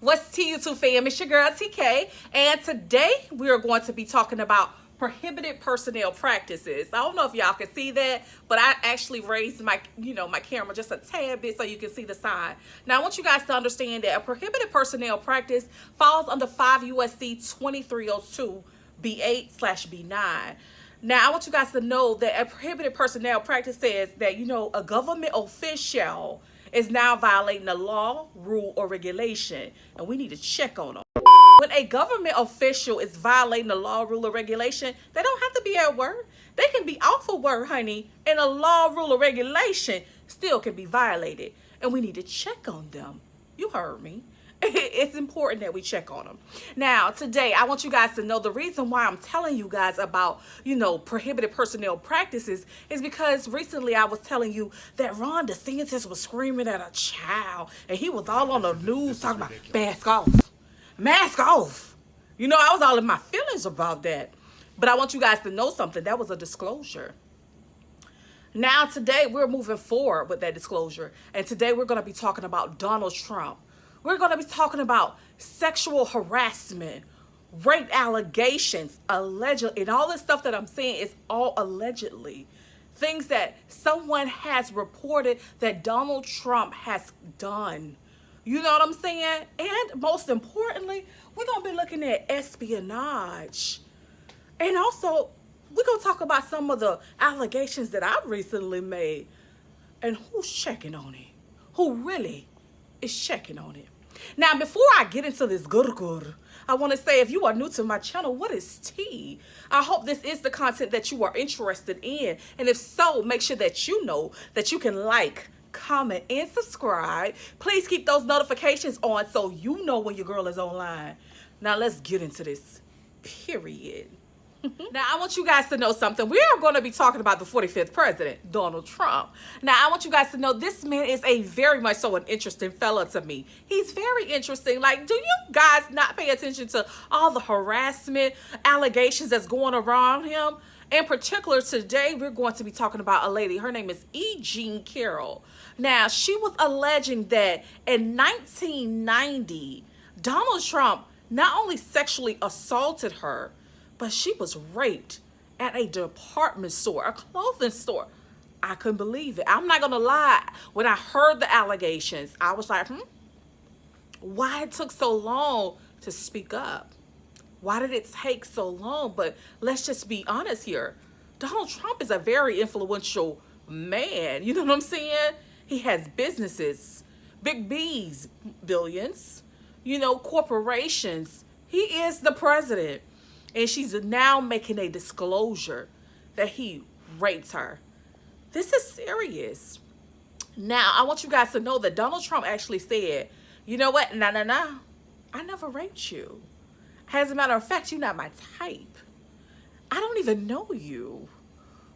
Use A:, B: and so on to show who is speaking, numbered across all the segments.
A: What's T YouTube fam? It's your girl TK, and today we are going to be talking about prohibited personnel practices. I don't know if y'all can see that, but I actually raised my camera just a tad bit so you can see the sign. Now I want you guys to understand that a prohibited personnel practice falls under 5 USC 2302 B8/B9. Now I want you guys to know that a prohibited personnel practice says that a government official is now violating a law, rule, or regulation, and we need to check on them. When a government official is violating a law, rule, or regulation, they don't have to be at work. They can be off of work, honey, and a law, rule, or regulation still can be violated, and we need to check on them. You heard me. It's important that we check on them. Now, today, I want you guys to know the reason why I'm telling you guys about, prohibited personnel practices is because recently I was telling you that Ron DeSantis was screaming at a child, and he was all on the news talking about mask off. Mask off. I was all in my feelings about that. But I want you guys to know something. That was a disclosure. Now, today, we're moving forward with that disclosure. And today, we're going to be talking about Donald Trump. We're going to be talking about sexual harassment, rape allegations, allegedly, and all this stuff that I'm saying is all allegedly. Things that someone has reported that Donald Trump has done. You know what I'm saying? And most importantly, we're going to be looking at espionage. And also, we're going to talk about some of the allegations that I've recently made. And who's checking on it? Who really is checking on it? Now, before I get into this good, I want to say, if you are new to my channel, what is tea? I hope this is the content that you are interested in. And if so, make sure that you know that you can like, comment, and subscribe. Please keep those notifications on so you know when your girl is online. Now, let's get into this, period. Now, I want you guys to know something. We are going to be talking about the 45th president, Donald Trump. Now, I want you guys to know this man is a very much so an interesting fella to me. He's very interesting. Like, do you guys not pay attention to all the harassment allegations that's going around him? In particular, today, we're going to be talking about a lady. Her name is E. Jean Carroll. Now, she was alleging that in 1990, Donald Trump not only sexually assaulted her, but she was raped at a department store, a clothing store. I couldn't believe it. I'm not going to lie. When I heard the allegations, I was like, why it took so long to speak up? Why did it take so long? But let's just be honest here. Donald Trump is a very influential man. You know what I'm saying? He has businesses, big B's, billions, corporations. He is the president. And she's now making a disclosure that he raped her. This is serious. Now, I want you guys to know that Donald Trump actually said, you know what? No. I never raped you. As a matter of fact, you're not my type. I don't even know you.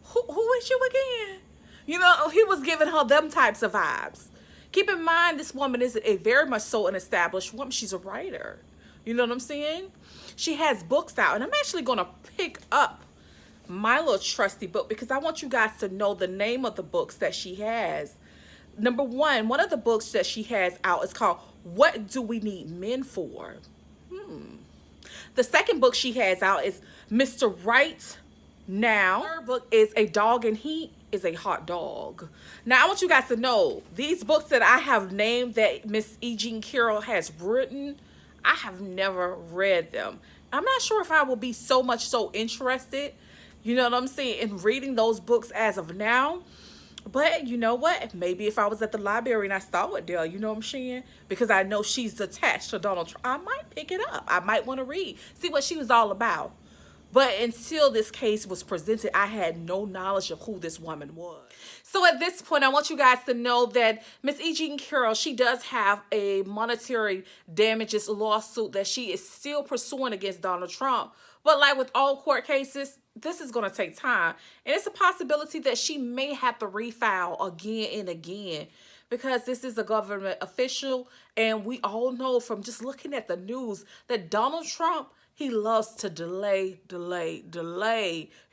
A: Who is you again? He was giving her them types of vibes. Keep in mind, this woman is a very much so an established woman. She's a writer. You know what I'm saying? She has books out, and I'm actually going to pick up my little trusty book because I want you guys to know the name of the books that she has. Number one of the books that she has out is called What Do We Need Men For? The second book she has out is Mr. Right Now. Her book is A Dog and He is a Hot Dog. Now, I want you guys to know these books that I have named that Miss E. Jean Carroll has written, I have never read them. I'm not sure if I will be so interested, you know what I'm saying, in reading those books as of now. But you know what? Maybe if I was at the library and I saw it there, you know what I'm saying? Because I know she's attached to Donald Trump. I might pick it up. I might want to read, see what she was all about. But until this case was presented, I had no knowledge of who this woman was. So at this point, I want you guys to know that Miss E. Jean Carroll, she does have a monetary damages lawsuit that she is still pursuing against Donald Trump. But like with all court cases, this is going to take time. And it's a possibility that she may have to refile again and again because this is a government official. And we all know from just looking at the news that Donald Trump, he loves to delay. You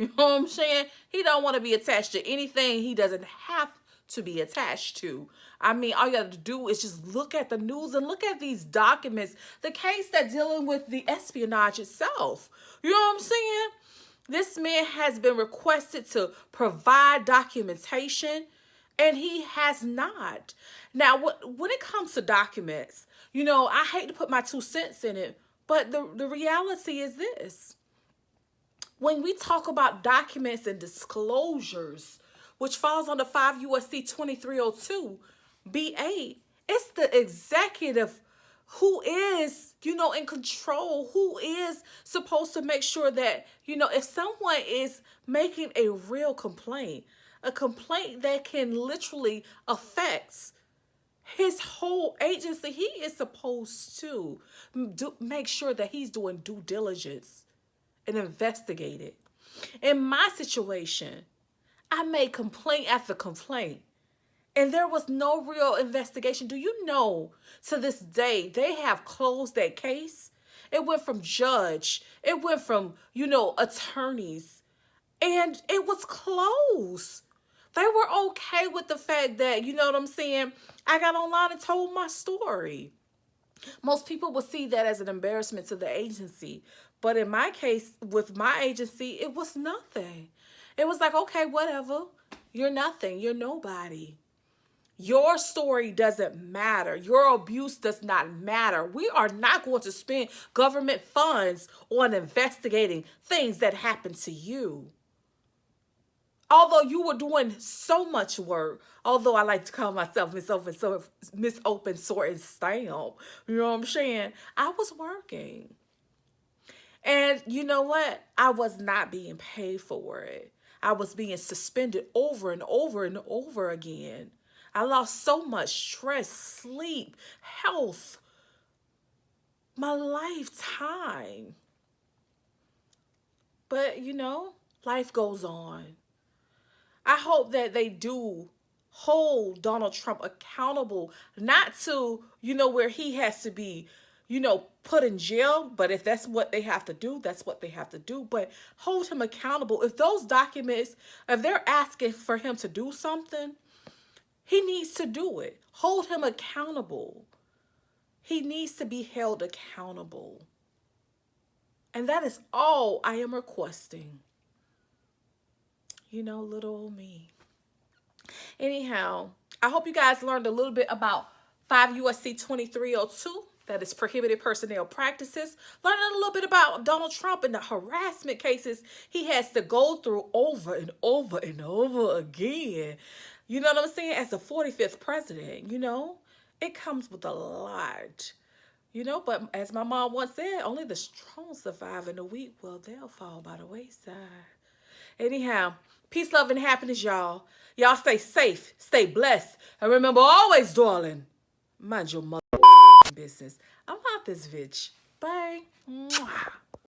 A: know what I'm saying? He don't want to be attached to anything he doesn't have to be attached to. I mean, all you have to do is just look at the news and look at these documents, the case that's dealing with the espionage itself. You know what I'm saying? This man has been requested to provide documentation, and he has not. Now, when it comes to documents, I hate to put my 2 cents in it, but the reality is this. When we talk about documents and disclosures, which falls under 5 USC 2302 B8, it's the executive who is, in control, who is supposed to make sure that, if someone is making a real complaint, a complaint that can literally affect his whole agency, he is supposed to make sure that he's doing due diligence and investigate it. In my situation, I made complaint after complaint, and there was no real investigation. Do you know, to this day, they have closed that case? It went from judge, it went from, attorneys, and it was closed. They were okay with the fact that, you know what I'm saying, I got online and told my story. Most people would see that as an embarrassment to the agency. But in my case, with my agency, it was nothing. It was like, okay, whatever. You're nothing. You're nobody. Your story doesn't matter. Your abuse does not matter. We are not going to spend government funds on investigating things that happen to you. Although you were doing so much work, although I like to call myself Miss Open Sort and Stamp, you know what I'm saying? I was working. And you know what? I was not being paid for it. I was being suspended over and over and over again. I lost so much stress, sleep, health, my lifetime. But, life goes on. I hope that they do hold Donald Trump accountable, not to, where he has to be, put in jail. But if that's what they have to do, that's what they have to do. But hold him accountable. If those documents, if they're asking for him to do something, he needs to do it. Hold him accountable. He needs to be held accountable. And that is all I am requesting. Little old me. Anyhow, I hope you guys learned a little bit about 5 USC 2302. That is prohibited personnel practices. Learning a little bit about Donald Trump and the harassment cases he has to go through over and over and over again. You know what I'm saying? As the 45th president, it comes with a lot. But as my mom once said, only the strong survive, and the weak, well, they'll fall by the wayside. Anyhow, peace, love, and happiness, y'all. Y'all stay safe, stay blessed, and remember always, darling, mind your mother business. I'm out this bitch. Bye. Mwah.